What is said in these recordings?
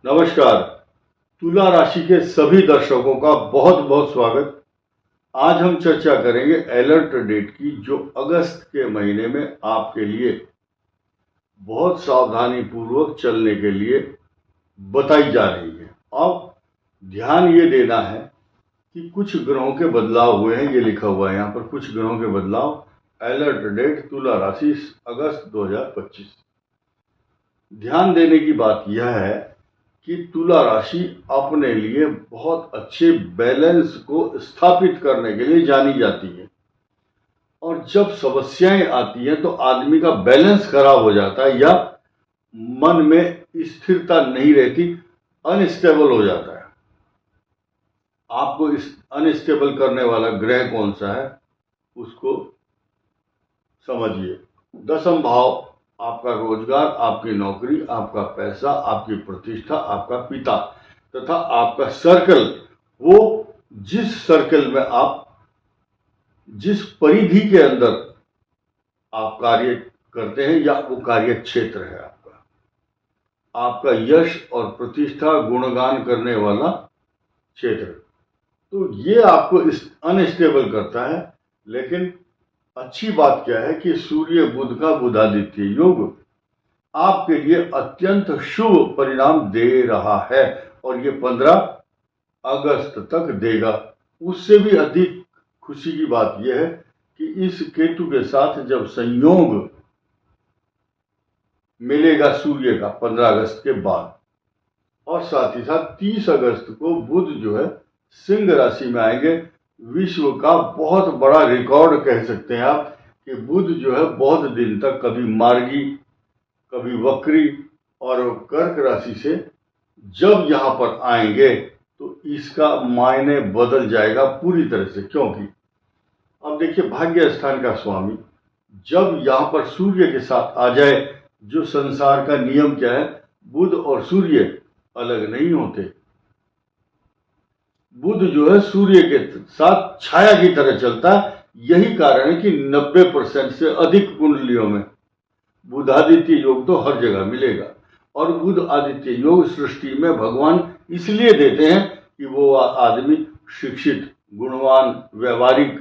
नमस्कार। तुला राशि के सभी दर्शकों का बहुत बहुत स्वागत। आज हम चर्चा करेंगे अलर्ट डेट की, जो अगस्त के महीने में आपके लिए बहुत सावधानी पूर्वक चलने के लिए बताई जा रही है। अब ध्यान ये देना है कि कुछ ग्रहों के बदलाव हुए हैं। ये लिखा हुआ है यहाँ पर, कुछ ग्रहों के बदलाव। अलर्ट डेट तुला राशि अगस्त 2025। ध्यान देने की बात यह है कि तुला राशि अपने लिए बहुत अच्छे बैलेंस को स्थापित करने के लिए जानी जाती है, और जब समस्याएं आती हैं तो आदमी का बैलेंस खराब हो जाता है या मन में स्थिरता नहीं रहती, अनस्टेबल हो जाता है। आपको इस अनस्टेबल करने वाला ग्रह कौन सा है उसको समझिए। दसम भाव आपका रोजगार, आपकी नौकरी, आपका पैसा, आपकी प्रतिष्ठा, आपका पिता तथा आपका सर्कल, वो जिस सर्कल में आप, जिस परिधि के अंदर आप कार्य करते हैं या वो कार्य क्षेत्र है आपका यश और प्रतिष्ठा गुणगान करने वाला क्षेत्र, तो ये आपको अनस्टेबल करता है। लेकिन अच्छी बात क्या है कि सूर्य बुध का बुधादित्य योग आपके लिए अत्यंत शुभ परिणाम दे रहा है, और ये 15 अगस्त तक देगा। उससे भी अधिक खुशी की बात यह है कि इस केतु के साथ जब संयोग मिलेगा सूर्य का 15 अगस्त के बाद, और साथ ही साथ 30 अगस्त को बुध जो है सिंह राशि में आएंगे। विश्व का बहुत बड़ा रिकॉर्ड कह सकते हैं आप कि बुध जो है बहुत दिन तक कभी मार्गी, कभी वक्री, और कर्क राशि से जब यहां पर आएंगे तो इसका मायने बदल जाएगा पूरी तरह से। क्योंकि अब देखिए, भाग्य स्थान का स्वामी जब यहां पर सूर्य के साथ आ जाए, जो संसार का नियम क्या है, बुध और सूर्य अलग नहीं होते। बुध जो है सूर्य के साथ छाया की तरह चलता है। यही कारण है कि 90% से अधिक कुंडलियों में बुधादित्य योग तो हर जगह मिलेगा। और बुध आदित्य योग सृष्टि में भगवान इसलिए देते हैं कि वो आदमी शिक्षित, गुणवान, व्यवहारिक,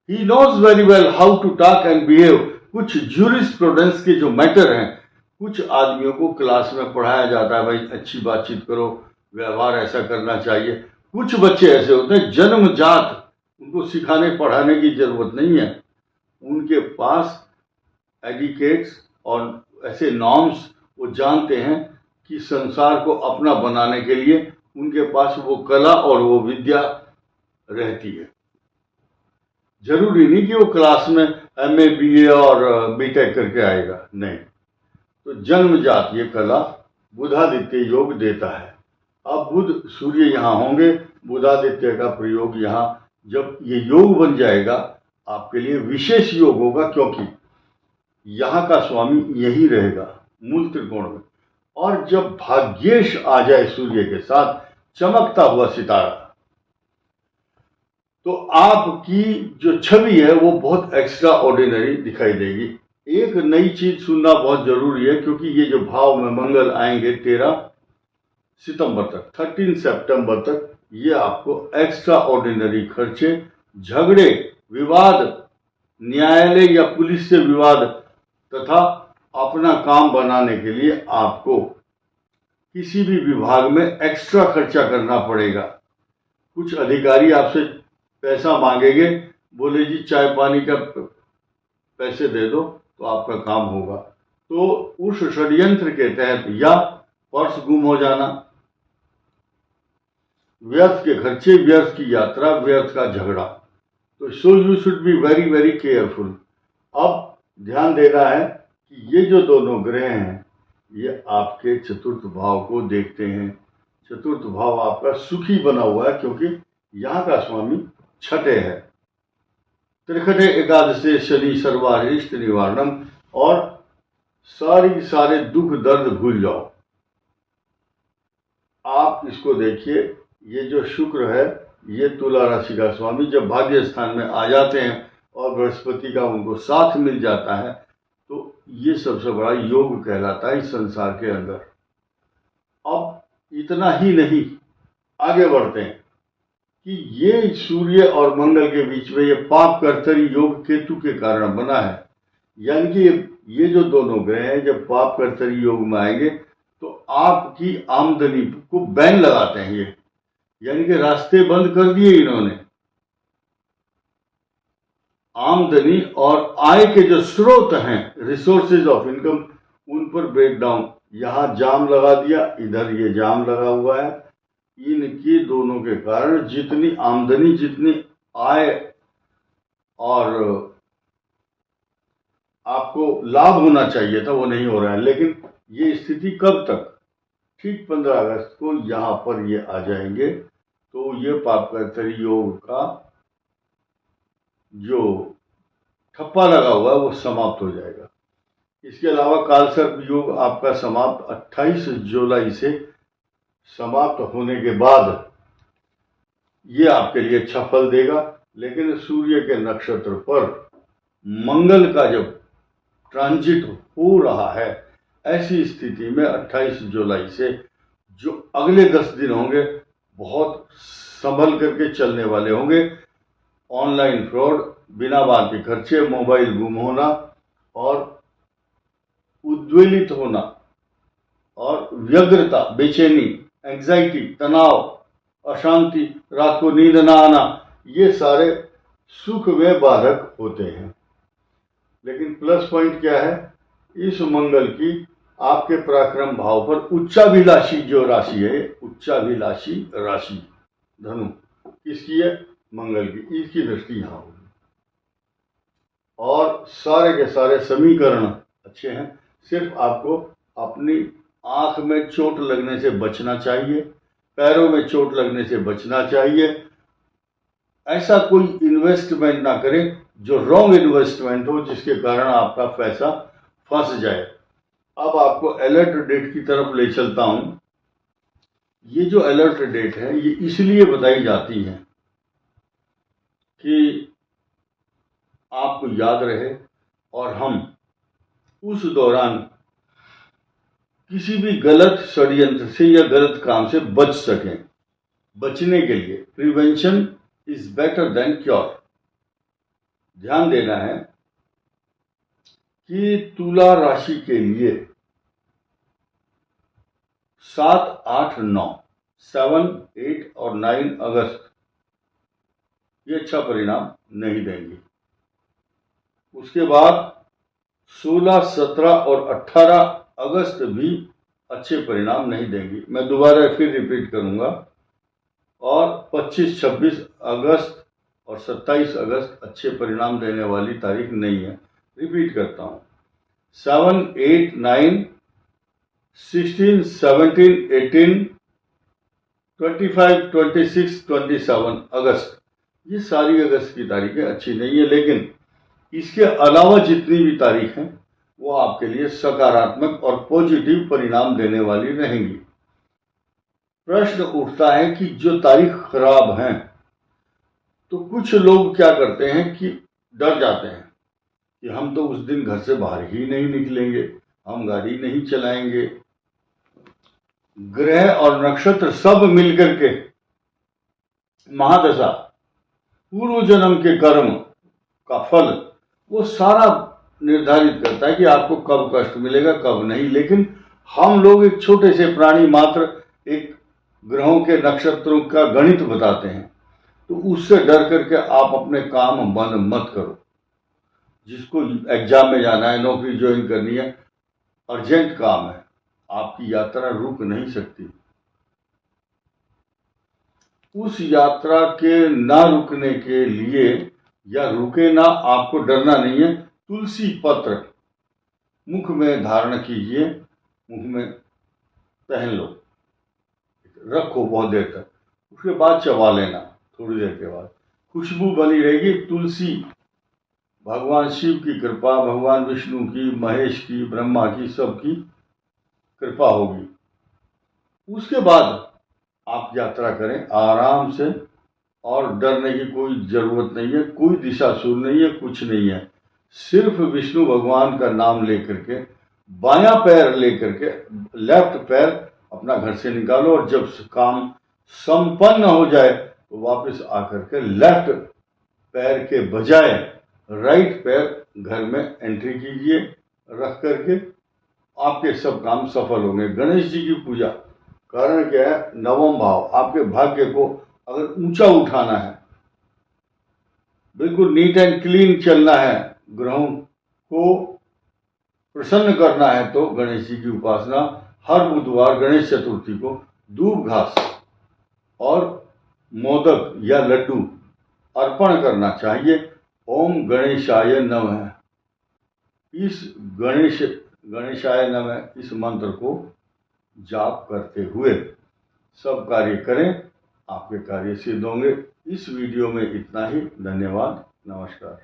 he knows very well how to talk and behave. कुछ ज्यूरिस्प्रूडेंस के जो मैटर हैं, कुछ आदमियों को क्लास में पढ़ाया जाता है, भाई अच्छी बातचीत करो, व्यवहार ऐसा करना चाहिए। कुछ बच्चे ऐसे होते हैं जन्मजात, उनको सिखाने पढ़ाने की जरूरत नहीं है, उनके पास एडिकेट्स और ऐसे नॉर्म्स वो जानते हैं कि संसार को अपना बनाने के लिए उनके पास वो कला और वो विद्या रहती है। जरूरी नहीं कि वो क्लास में MA BA और BTech करके आएगा, नहीं। तो जन्मजात ये कला बुधादित्य योग देता है। अब बुध सूर्य यहाँ होंगे, बुधादित्य का प्रयोग यहाँ जब ये योग बन जाएगा आपके लिए विशेष योग होगा, क्योंकि यहाँ का स्वामी यही रहेगा मूल त्रिकोण में। और जब भाग्येश आ जाए सूर्य के साथ, चमकता हुआ सितारा, तो आपकी जो छवि है वो बहुत एक्स्ट्रा ऑर्डिनरी दिखाई देगी। एक नई चीज सुनना बहुत जरूरी है, क्योंकि ये जो भाव में मंगल आएंगे 13 सितंबर तक, 13 सितंबर तक, ये आपको एक्स्ट्रा ऑर्डिनरी खर्चे, झगड़े, विवाद, न्यायालय या पुलिस से विवाद तथा अपना काम बनाने के लिए आपको किसी भी विभाग में एक्स्ट्रा खर्चा करना पड़ेगा। कुछ अधिकारी आपसे पैसा मांगेंगे, बोले जी चाय पानी का पैसे दे दो तो आपका काम होगा। तो उस षड्यंत्र के तहत, या पर्स गुम हो जाना, व्यर्थ के खर्चे, व्यर्थ की यात्रा, व्यर्थ का झगड़ा, तो so you should be very very careful. अब ध्यान देना है कि ये जो दोनों ग्रह हैं ये आपके चतुर्थ भाव को देखते हैं। चतुर्थ भाव आपका सुखी बना हुआ है, क्योंकि यहाँ का स्वामी छठे है। त्रिखटे एकादशे शनि सर्वारिष्ट निवारणम, और सारे दुख दर्द भूल जाओ। आप इसको देखिए, ये जो शुक्र है ये तुला राशि का स्वामी जब भाग्य स्थान में आ जाते हैं और बृहस्पति का उनको साथ मिल जाता है, तो ये सबसे बड़ा योग कहलाता है इस संसार के अंदर। अब इतना ही नहीं, आगे बढ़ते हैं कि ये सूर्य और मंगल के बीच में ये पाप कर्तरी योग केतु के कारण बना है। यानी कि ये जो दोनों ग्रह हैं जब पाप कर्तरी योग में आएंगे तो आपकी आमदनी को बैन लगाते हैं ये, यानी कि रास्ते बंद कर दिए इन्होंने। आमदनी और आय के जो स्रोत हैं, रिसोर्सेज ऑफ इनकम, उन पर ब्रेकडाउन। यहां जाम लगा दिया, इधर ये जाम लगा हुआ है। इनकी दोनों के कारण जितनी आमदनी, जितनी आय और आपको लाभ होना चाहिए था वो नहीं हो रहा है। लेकिन ये स्थिति कब तक? ठीक 15 अगस्त को यहां पर ये आ जाएंगे तो ये पापकर्तरी योग का जो ठप्पा लगा हुआ है वो समाप्त हो जाएगा। इसके अलावा कालसर्प योग आपका समाप्त 28 जुलाई से समाप्त होने के बाद ये आपके लिए अच्छा फल देगा। लेकिन सूर्य के नक्षत्र पर मंगल का जब ट्रांजिट हो रहा है, ऐसी स्थिति में 28 जुलाई से जो अगले 10 दिन होंगे बहुत संभल करके चलने वाले होंगे। ऑनलाइन फ्रॉड, बिना बात के खर्चे, मोबाइल गुम होना और उद्वेलित होना और व्यग्रता, बेचैनी, एंजाइटी, तनाव, अशांति, रात को नींद ना आना, ये सारे सुख में बाधक होते हैं। लेकिन प्लस पॉइंट क्या है? इस मंगल की आपके पराक्रम भाव पर उच्चाभिलाषी जो राशि है, उच्चाभिलाषी राशि धनु किसकी है? मंगल की। इसकी दृष्टि यहां होगी और सारे के सारे समीकरण अच्छे हैं। सिर्फ आपको अपनी आंख में चोट लगने से बचना चाहिए, पैरों में चोट लगने से बचना चाहिए। ऐसा कोई इन्वेस्टमेंट ना करें जो रॉन्ग इन्वेस्टमेंट हो, जिसके कारण आपका पैसा फंस जाए। अब आपको अलर्ट डेट की तरफ ले चलता हूं। ये जो अलर्ट डेट है ये इसलिए बताई जाती है कि आपको याद रहे और हम उस दौरान किसी भी गलत षड्यंत्र से या गलत काम से बच सकें। बचने के लिए prevention is better than cure. ध्यान देना है कि तुला राशि के लिए 7, 8, 9, 7, 8 और 9 अगस्त ये अच्छा परिणाम नहीं देंगे। उसके बाद 16, 17 और 18 अगस्त भी अच्छे परिणाम नहीं देंगी। मैं दोबारा फिर रिपीट करूंगा। और 25, 26 अगस्त और 27 अगस्त अच्छे परिणाम देने वाली तारीख नहीं है। रिपीट करता हूं, 7, 8, 9, 16, 17, 18, 25, 26, 27 अगस्त, ये सारी अगस्त की तारीखें अच्छी नहीं है। लेकिन इसके अलावा जितनी भी तारीख हैं वो आपके लिए सकारात्मक और पॉजिटिव परिणाम देने वाली रहेंगी। प्रश्न उठता है कि जो तारीख खराब हैं तो कुछ लोग क्या करते हैं कि डर जाते हैं कि हम तो उस दिन घर से बाहर ही नहीं निकलेंगे, हम गाड़ी नहीं चलाएंगे। ग्रह और नक्षत्र सब मिलकर के महादशा, पूर्व जन्म के कर्म का फल, वो सारा निर्धारित करता है कि आपको कब कष्ट मिलेगा कब नहीं। लेकिन हम लोग एक छोटे से प्राणी मात्र एक ग्रहों के नक्षत्रों का गणित बताते हैं, तो उससे डर करके आप अपने काम बंद मत करो। जिसको एग्जाम में जाना है, नौकरी ज्वाइन करनी है, अर्जेंट काम है, आपकी यात्रा रुक नहीं सकती। उस यात्रा के ना रुकने के लिए या रुके ना, आपको डरना नहीं है। तुलसी पत्र मुख में धारण कीजिए, मुख में पहन लो, रखो बहुत देर तक, उसके बाद चबा लेना थोड़ी देर के बाद, खुशबू बनी रहेगी। तुलसी भगवान शिव की कृपा, भगवान विष्णु की, महेश की, ब्रह्मा की, सबकी कृपा होगी। उसके बाद आप यात्रा करें आराम से और डरने की कोई जरूरत नहीं है। कोई दिशाशूल नहीं है, कुछ नहीं है। सिर्फ विष्णु भगवान का नाम लेकर के, बायां पैर लेकर के, लेफ्ट पैर अपना घर से निकालो और जब काम संपन्न हो जाए तो वापस आकर के लेफ्ट पैर के बजाय राइट पैर घर में एंट्री कीजिए रख करके, आपके सब काम सफल होंगे। गणेश जी की पूजा, कारण क्या है, नवम भाव, आपके भाग्य को अगर ऊंचा उठाना है, बिल्कुल नीट एंड क्लीन चलना है, ग्रहों को प्रसन्न करना है, तो गणेश जी की उपासना हर बुधवार गणेश चतुर्थी को दूब घास और मोदक या लड्डू अर्पण करना चाहिए। ओम गणेशाय नमः, इस गणेशाय नमः इस मंत्र को जाप करते हुए सब कार्य करें, आपके कार्य सिद्ध होंगे। इस वीडियो में इतना ही। धन्यवाद, नमस्कार।